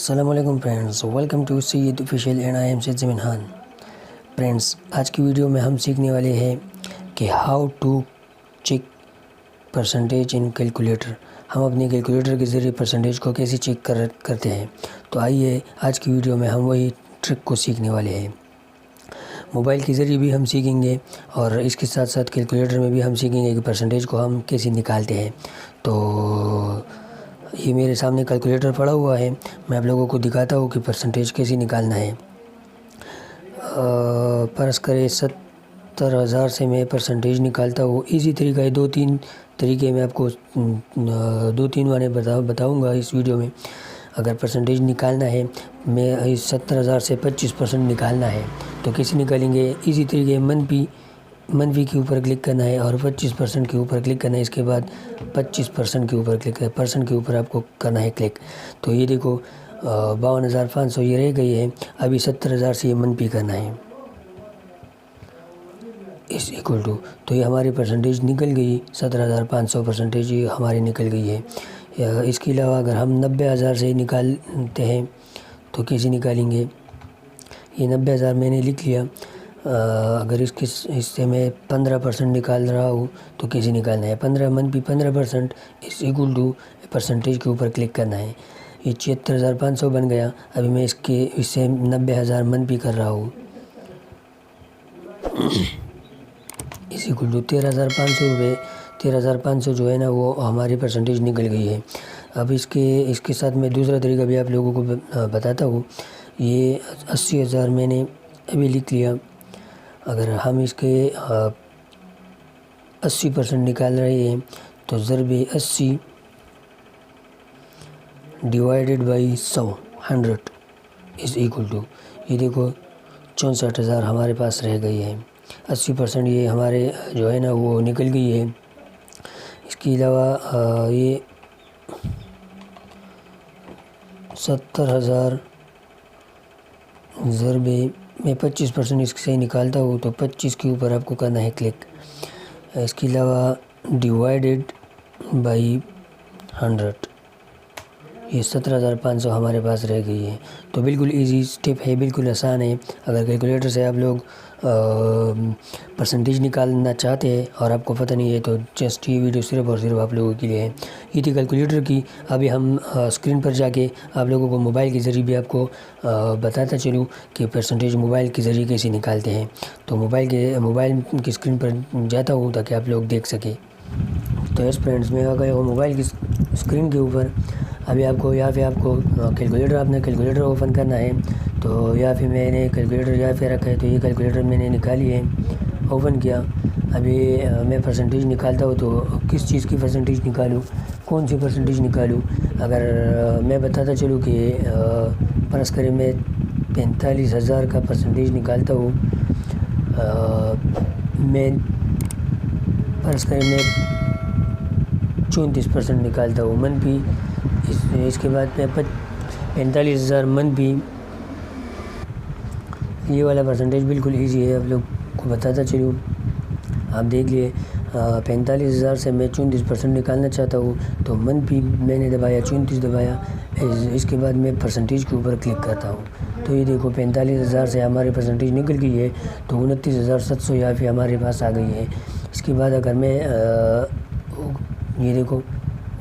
السلام علیکم friends, welcome to Syed official and I am Syed Zameen Khan. Friends, آج کی ویڈیو میں ہم سیکھنے والے ہیں کہ how to check percentage in calculator. ہم اپنی کیلکولیٹر کے ذریعے پرسنٹیج کو کیسے چیک کرتے ہیں، تو آئیے آج کی ویڈیو میں ہم وہی ٹرک کو سیکھنے والے ہیں۔ موبائل کے ذریعے بھی ہم سیکھیں گے اور اس کے ساتھ ساتھ کیلکولیٹر میں بھی ہم سیکھیں گے کہ پرسنٹیج کو ہم کیسے نکالتے ہیں۔ تو یہ میرے سامنے کیلکولیٹر پڑا ہوا ہے، میں آپ لوگوں کو دکھاتا ہوں کہ پرسنٹیج کیسے نکالنا ہے۔ فرض کرے 70,000 سے میں پرسنٹیج نکالتا ہوں۔ ایزی طریقہ ہے، 2-3 طریقے میں آپ کو 2-3 وانے بتاؤں گا اس ویڈیو میں۔ اگر پرسنٹیج نکالنا ہے، میں 70,000 سے 25% نکالنا ہے تو کیسے نکالیں گے؟ ایزی طریقے، منفی کے اوپر کلک کرنا ہے اور 25% کے اوپر کلک کرنا ہے۔ اس کے بعد 25% کے اوپر کلک کرنا ہے، پرسنٹ کے اوپر آپ کو کرنا ہے کلک۔ تو یہ دیکھو 52,500 یہ رہ گئی ہے۔ ابھی 70,000 سے یہ منفی کرنا ہے اس ایکول ٹو، تو یہ ہماری پرسنٹیج نکل گئی۔ 17,500 پرسنٹیج یہ ہماری نکل گئی ہے۔ اس کے علاوہ اگر ہم 90,000 سے نکالتے ہیں تو کیسے نکالیں گے؟ یہ 90,000 میں نے لکھ لیا۔ اگر اس سے میں 15% نکال رہا ہوں تو کیسے نکالنا ہے؟ 15 منفی 15% اس ایکول ٹو پرسنٹیج کے اوپر کلک کرنا ہے۔ یہ 76,500 بن گیا۔ ابھی میں اس سے 90,000 منفی کر رہا ہوں۔ اس ایکول ٹو 13,500 روپے، 13,500 جو ہے نا وہ ہماری پرسنٹیج نکل گئی ہے۔ اب اس کے ساتھ میں دوسرا طریقہ بھی آپ لوگوں کو بتاتا ہوں۔ یہ 80,000 میں نے ابھی لکھ لیا۔ اگر ہم اس کے 80% نکال رہے ہیں تو ضرب 80 divided by 100 is equal to, یہ دیکھو 64,000 ہمارے پاس رہ گئی ہے۔ 80% یہ ہمارے جو ہے نا وہ نکل گئی ہے۔ اس کے علاوہ یہ 70,000 ضرب میں 25% اس سے نکالتا ہوں تو 25 کے اوپر آپ کو کرنا ہے کلک۔ اس کے علاوہ ڈیوائیڈڈ بائی 100، یہ 17,500 ہمارے پاس رہ گئی ہے۔ تو بالکل ایزی سٹیپ ہے، بالکل آسان ہے۔ اگر کیلکولیٹر سے آپ لوگ پرسنٹیج نکالنا چاہتے ہیں اور آپ کو پتہ نہیں ہے تو جسٹ یہ ویڈیو صرف اور صرف آپ لوگوں کے لیے ہے۔ یہ تھی کیلکولیٹر کی۔ ابھی ہم اسکرین پر جا کے آپ لوگوں کو موبائل کے ذریعے بھی آپ کو بتاتا چلوں کہ پرسنٹیج موبائل کے ذریعے کیسے نکالتے ہیں۔ تو موبائل کی اسکرین پر جاتا ہوں تاکہ آپ لوگ دیکھ سکیں۔ تو یس فرینڈز، میں آ گیا ہوں موبائل کی اسکرین کے اوپر۔ ابھی آپ کو یہاں پہ آپ کو کیلکولیٹر اوپن کرنا ہے۔ تو یہاں پہ میں نے کیلکولیٹر یہاں پہ رکھا ہے، تو یہ کیلکولیٹر میں نے نکالی ہے، اوپن کیا۔ ابھی میں پرسنٹیج نکالتا ہوں تو کس چیز کی پرسنٹیج نکالوں، کون سی پرسنٹیج نکالوں؟ اگر میں بتاتا چلوں کہ فرض کریں میں 45,000 کا پرسنٹیج نکالتا ہوں، میں فرض کریں میں 34% نکالتا ہوں منفی۔ اس کے بعد میں 45,000 منفی، یہ والا پرسنٹیج بالکل ایزی ہے، آپ لوگ کو بتاتا چلوں۔ آپ دیکھ لیے 45,000 سے میں 34% نکالنا چاہتا ہوں تو منفی میں نے دبایا 34 دبایا۔ اس کے بعد میں پرسنٹیج کے اوپر کلک کرتا ہوں تو یہ دیکھو 45,000 سے ہماری پرسنٹیج نکل گئی ہے، تو 29,700 یہاں پہ ہمارے پاس آ گئی ہے۔ اس کے بعد اگر میں یہ دیکھو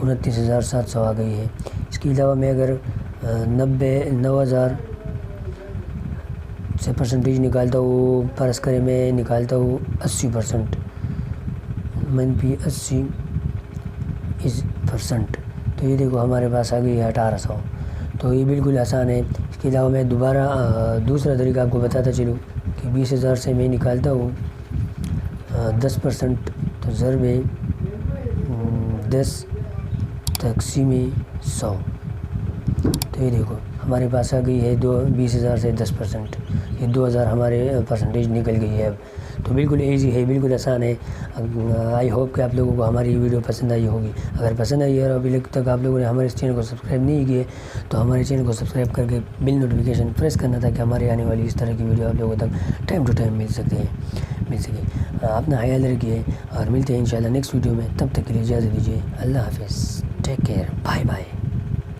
29,700 آ گئی ہے۔ اس کے علاوہ میں اگر 9,000 سے پرسنٹیج نکالتا ہوں، فرض کریں میں نکالتا ہوں 80%، منفی 80%، تو یہ دیکھو ہمارے پاس آ گئی ہے 1,800۔ تو یہ بالکل آسان ہے۔ اس کے علاوہ میں دوبارہ دوسرا طریقہ آپ کو بتاتا چلوں کہ 20,000 سے میں نکالتا ہوں 10%، تو ضرب 10 تقسیم 100، تو یہ دیکھو ہمارے پاس آ گئی ہے 20,000 سے 10%، یہ 2,000 ہمارے پرسنٹیج نکل گئی ہے اب۔ تو بالکل ایزی ہے، بالکل آسان ہے۔ آئی ہوپ کہ آپ لوگوں کو ہماری ویڈیو پسند آئی ہوگی۔ اگر پسند آئی ہے اور ابھی تک آپ لوگوں نے ہمارے اس چینل کو سبسکرائب نہیں کیے تو ہمارے چینل کو سبسکرائب کر کے بل نوٹیفیکیشن پریس کرنا تاکہ ہمارے آنے والی اس طرح کی ویڈیو آپ لوگوں تک ٹائم ٹو ٹائم مل سکے۔ اپنا خیال رکھیے اور ملتے ہیں انشاءاللہ نیکسٹ ویڈیو میں۔ تب تک کے لیے اجازت دیجیے، اللہ حافظ، ٹیک کیئر، بائے بائے۔